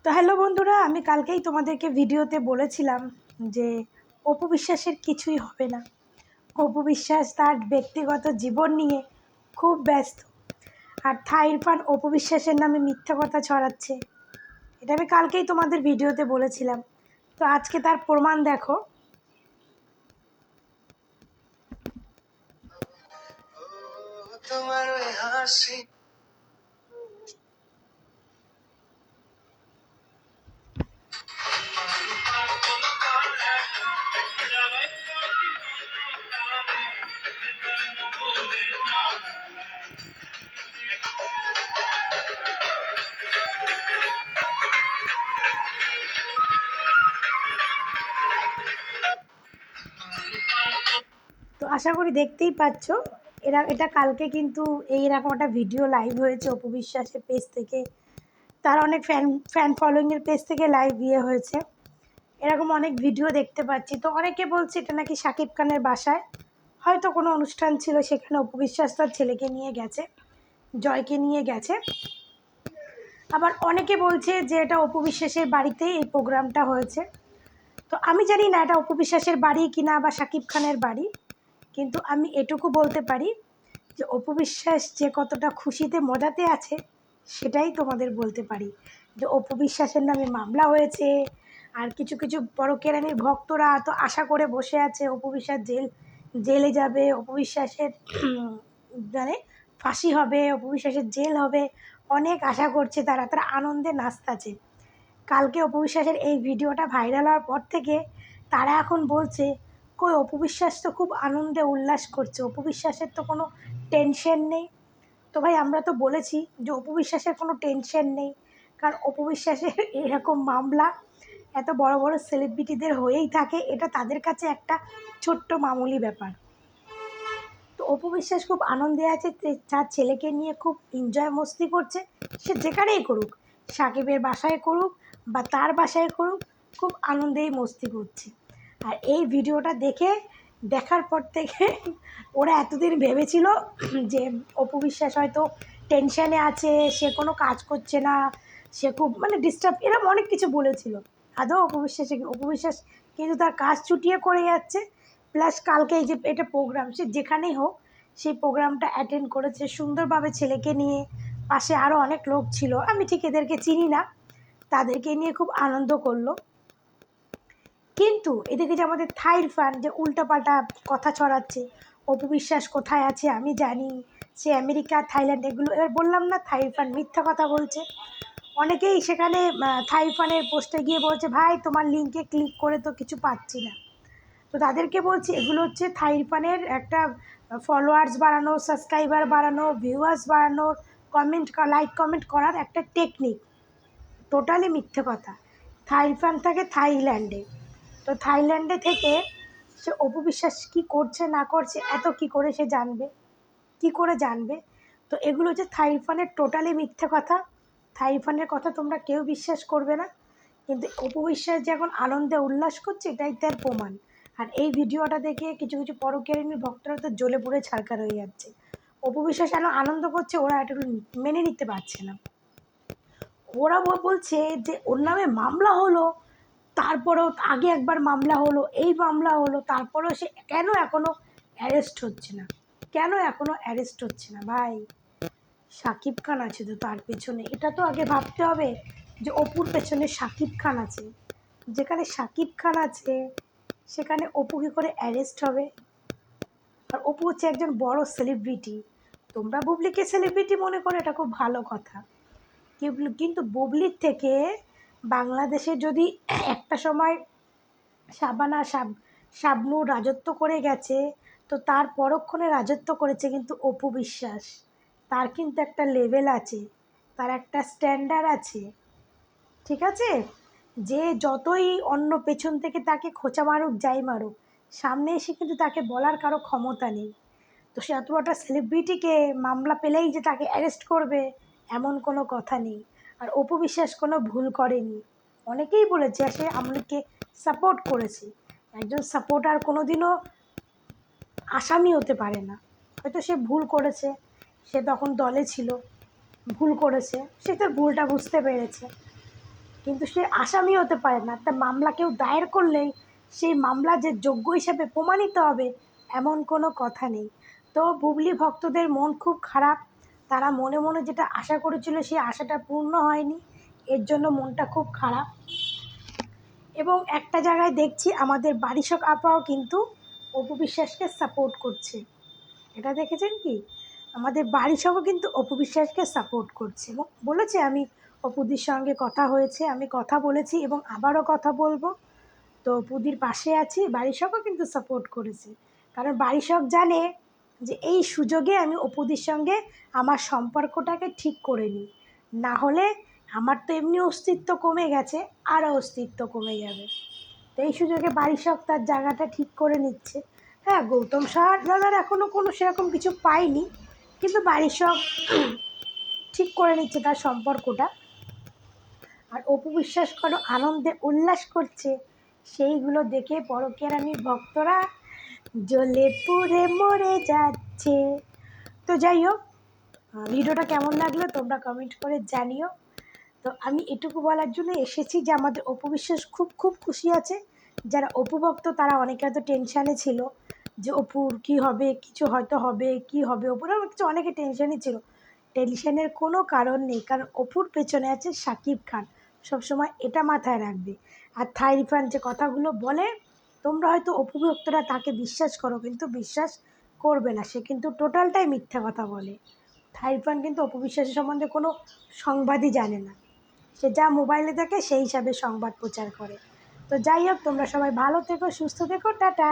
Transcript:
তো হ্যালো বন্ধুরা, আমি কালকেই তোমাদেরকে ভিডিওতে বলেছিলাম যে অপু বিশ্বাসের কিছুই হবে না। অপু বিশ্বাস তার ব্যক্তিগত জীবন নিয়ে খুব ব্যস্ত, আর ইরফান অপু বিশ্বাসের নামে মিথ্যা কথা ছড়াচ্ছে। এটা আমি কালকেই তোমাদের ভিডিওতে বলেছিলাম। তো আজকে তার প্রমাণ দেখো। তোমার হাসি তো আশা করি দেখতেই পাচ্ছ, এটা কালকে কিন্তু এইরকম একটা ভিডিও লাইভ হয়েছে অপু বিশ্বাসের পেজ থেকে। তার অনেক ফ্যান ফলোয়িংয়ের পেজ থেকে লাইভ হয়েছে। এরকম অনেক ভিডিও দেখতে পাচ্ছি। তো অনেকে বলছে এটা নাকি শাকিব খানের বাসায় হয়তো কোনো অনুষ্ঠান ছিল, সেখানে অপু বিশ্বাস তার ছেলেকে নিয়ে গেছে, জয়কে নিয়ে গেছে। আবার অনেকে বলছে যে এটা অপু বিশ্বাসের বাড়িতেই এই প্রোগ্রামটা হয়েছে। তো আমি জানি না এটা অপু বিশ্বাসের বাড়ি কিনা বা শাকিব খানের বাড়ি, কিন্তু আমি এটুকু বলতে পারি যে অপু বিশ্বাস যে কতটা খুশিতে মজাতে আছে সেটাই তোমাদের বলতে পারি। যে অপু বিশ্বাসের নামে মামলা হয়েছে, আর কিছু কিছু বড় কেরানির ভক্তরা তো আশা করে বসে আছে অপু বিশ্বাস জেলে যাবে, অপু বিশ্বাসের মানে ফাঁসি হবে, অপু বিশ্বাসের জেল হবে। অনেক আশা করছে, তারা তারা আনন্দে নাচতাছে। কালকে অপু বিশ্বাসের এই ভিডিওটা ভাইরাল হওয়ার পর থেকে তারা এখন বলছে কই অপু বিশ্বাস তো খুব আনন্দে উল্লাস করছে, অপু বিশ্বাসের তো কোনো টেনশন নেই। তো ভাই আমরা তো বলেছি যে অপু বিশ্বাসের কোনো টেনশন নেই, কারণ অপু বিশ্বাসের এরকম মামলা এত বড় বড় সেলিব্রিটিদের হয়েই থাকে, এটা তাদের কাছে একটা ছোট্ট মামুলি ব্যাপার। তো অপু বিশ্বাস খুব আনন্দে আছে, তার ছেলেকে নিয়ে খুব এনজয় মস্তি করছে। সে যেখানেই করুক, সাকিবের বাসায় করুক বা তার বাসায় করুক, খুব আনন্দেই মস্তি করছে। আর এই ভিডিওটা দেখার পর থেকে ওরা এতদিন ভেবেছিল যে অপু বিশ্বাস হয়তো টেনশানে আছে, সে কোনো কাজ করছে না, সে খুব ডিস্টার্ব, এরকম অনেক কিছু বলেছিল। আদৌ অপু বিশ্বাস কিন্তু তার কাজ ছুটিয়ে করে যাচ্ছে। প্লাস কালকে এই যে এটা প্রোগ্রাম, সে যেখানেই হোক সেই প্রোগ্রামটা অ্যাটেন্ড করেছে সুন্দরভাবে ছেলেকে নিয়ে। পাশে আরও অনেক লোক ছিল, আমি ঠিক এদেরকে চিনি না, তাদেরকে নিয়ে খুব আনন্দ করলো। কিন্তু এদিকে যে আমাদের ইরফান যে উল্টাপাল্টা কথা ছড়াচ্ছে, অপু বিশ্বাস কোথায় আছে আমি জানি, সে আমেরিকা থাইল্যান্ড এগুলো, এবার বললাম না ইরফান মিথ্যা কথা বলছে। অনেকেই সেখানে ইরফানের পোস্টে গিয়ে বলছে ভাই তোমার লিঙ্কে ক্লিক করে তো কিছু পাচ্ছি না। তো তাদেরকে বলছি এগুলো হচ্ছে ইরফানের একটা ফলোয়ার্স বাড়ানো, সাবস্ক্রাইবার বাড়ানো, ভিউয়ার্স বাড়ানোর, লাইক কমেন্ট করার একটা টেকনিক। টোটালি মিথ্যে কথা। ইরফান থাকে থাইল্যান্ডে। তো থাইল্যান্ডে থেকে সে অপু বিশ্বাস কী করছে না করছে এত কি করে সে জানবে, কি করে জানবে? তো এগুলো হচ্ছে ইরফানের টোটালি মিথ্যে কথা। ইরফানের কথা তোমরা কেউ বিশ্বাস করবে না, কিন্তু অপু বিশ্বাস যে এখন আনন্দে উল্লাস করছে এটাই তার প্রমাণ। আর এই ভিডিওটা দেখে কিছু কিছু পরকীয়ারিণী ভক্তরা তো জ্বলে পুড়ে ছারখার হয়ে যাচ্ছে। অপু বিশ্বাস যেন আনন্দ করছে, ওরা এটা মেনে নিতে পারছে না। ওরা বলছে যে ওর নামে মামলা হলো, তারপরেও আগে একবার মামলা হলো, এই মামলা হলো, তারপরেও সে কেন এখনও অ্যারেস্ট হচ্ছে না, কেন এখনও অ্যারেস্ট হচ্ছে না? ভাই শাকিব খান আছে তো তার পেছনে, এটা তো আগে ভাবতে হবে যে অপুর পেছনে শাকিব খান আছে। যেখানে শাকিব খান আছে সেখানে অপু কী করে অ্যারেস্ট হবে? আর অপু হচ্ছে একজন বড় সেলিব্রিটি। তোমরা বুবলিকে সেলিব্রিটি মনে করো, এটা খুব ভালো কথা, কিন্তু বুবলির থেকে বাংলাদেশে যদি একটা সময় শাবানা শাবনূর রাজত্ব করে গেছে, তো তার পরক্ষণে রাজত্ব করেছে কিন্তু অপু বিশ্বাস। তার কিন্তু একটা লেভেল আছে, তার একটা স্ট্যান্ডার্ড আছে, ঠিক আছে? যে যতই অন্য পেছন থেকে তাকে খোঁচা মারুক যাই মারুক, সামনে এসে কিন্তু তাকে বলার কারো ক্ষমতা নেই। তো সে এত একটা সেলিব্রিটিকে মামলা পেলেই যে তাকে অ্যারেস্ট করবে এমন কোনো কথা নেই। আর অপু বিশ্বাস কোনো ভুল করেনি। অনেকেই বলেছে সে আমলকে সাপোর্ট করেছে। একজন সাপোর্টার কোনো দিনও আসামি হতে পারে না। হয়তো সে ভুল করেছে, সে তখন দলে ছিল, ভুল করেছে, সে তার ভুলটা বুঝতে পেরেছে। কিন্তু সে আসামি হতে পারে না। একটা মামলা কেউ দায়ের করলেই সেই মামলা যে যোগ্য হিসাবে প্রমাণিত হবে এমন কোনো কথা নেই। তো বুবলি ভক্তদের মন খুব খারাপ। তারা মনে মনে যেটা আশা করেছিল সেই আশাটা পূর্ণ হয়নি, এর জন্য মনটা খুব খারাপ। এবং একটা জায়গায় দেখছি আমাদের বারিশক আপাও কিন্তু অপু বিশ্বাসকে সাপোর্ট করছে। এটা দেখেছেন কি? আমাদের বারিশকও কিন্তু অপু বিশ্বাসকে সাপোর্ট করছে এবং বলেছে আমি অপুদির সঙ্গে কথা হয়েছে, আমি কথা বলেছি এবং আবারও কথা বলবো। তো অপুদির পাশে আছি, বারিশকও কিন্তু সাপোর্ট করেছে। কারণ বারিশক জানে যে এই সুযোগে আমি অপুদির সঙ্গে আমার সম্পর্কটাকে ঠিক করে নিই, না হলে আমার তো এমনি অস্তিত্ব কমে গেছে, আরও অস্তিত্ব কমে যাবে। তো এই সুযোগে বারিশক তার জায়গাটা ঠিক করে নিচ্ছে। হ্যাঁ, গৌতম দাদার এখনও কোনো সেরকম কিছু পাইনি, কিন্তু বারিশক ঠিক করে নিচ্ছে তার সম্পর্কটা। আর অপু বিশ্বাস কোনো আনন্দে উল্লাস করছে, সেইগুলো দেখে পরকীয়ারানির ভক্তরা জ্বলে পুড়ে মরে যাচ্ছে। তো যাই হোক, ভিডিওটা কেমন লাগলো তোমরা কমেন্ট করে জানিও। তো আমি এটুকু বলার জন্য এসেছি যে আমাদের অপু বিশ্বাস খুব খুব খুশি আছে। যারা অপু ভক্ত তারা অনেকে হয়তো টেনশানে ছিল যে অপুর কী হবে, কিছু হয়তো হবে, কি হবে অপুর, কিছু অনেকে টেনশানই ছিল। টেনশনের কোনো কারণ নেই, কারণ অপুর পেছনে আছে শাকিব খান। সবসময় এটা মাথায় রাখবে। আর থাই রিফান যে কথাগুলো বলে, তোমরা হয়তো অপু ভক্তরা তাকে বিশ্বাস করো, কিন্তু বিশ্বাস করবে না, সে কিন্তু টোটালটাই মিথ্যা কথা বলে। থাই রিফান কিন্তু অপু বিশ্বাসের সম্বন্ধে কোনো সংবাদই জানে না, সে যা মোবাইলে দেখে সেই হিসাবে সংবাদ প্রচার করে। তো যাই হোক, তোমরা সবাই ভালো থেকো, সুস্থ থেকো, টাটা।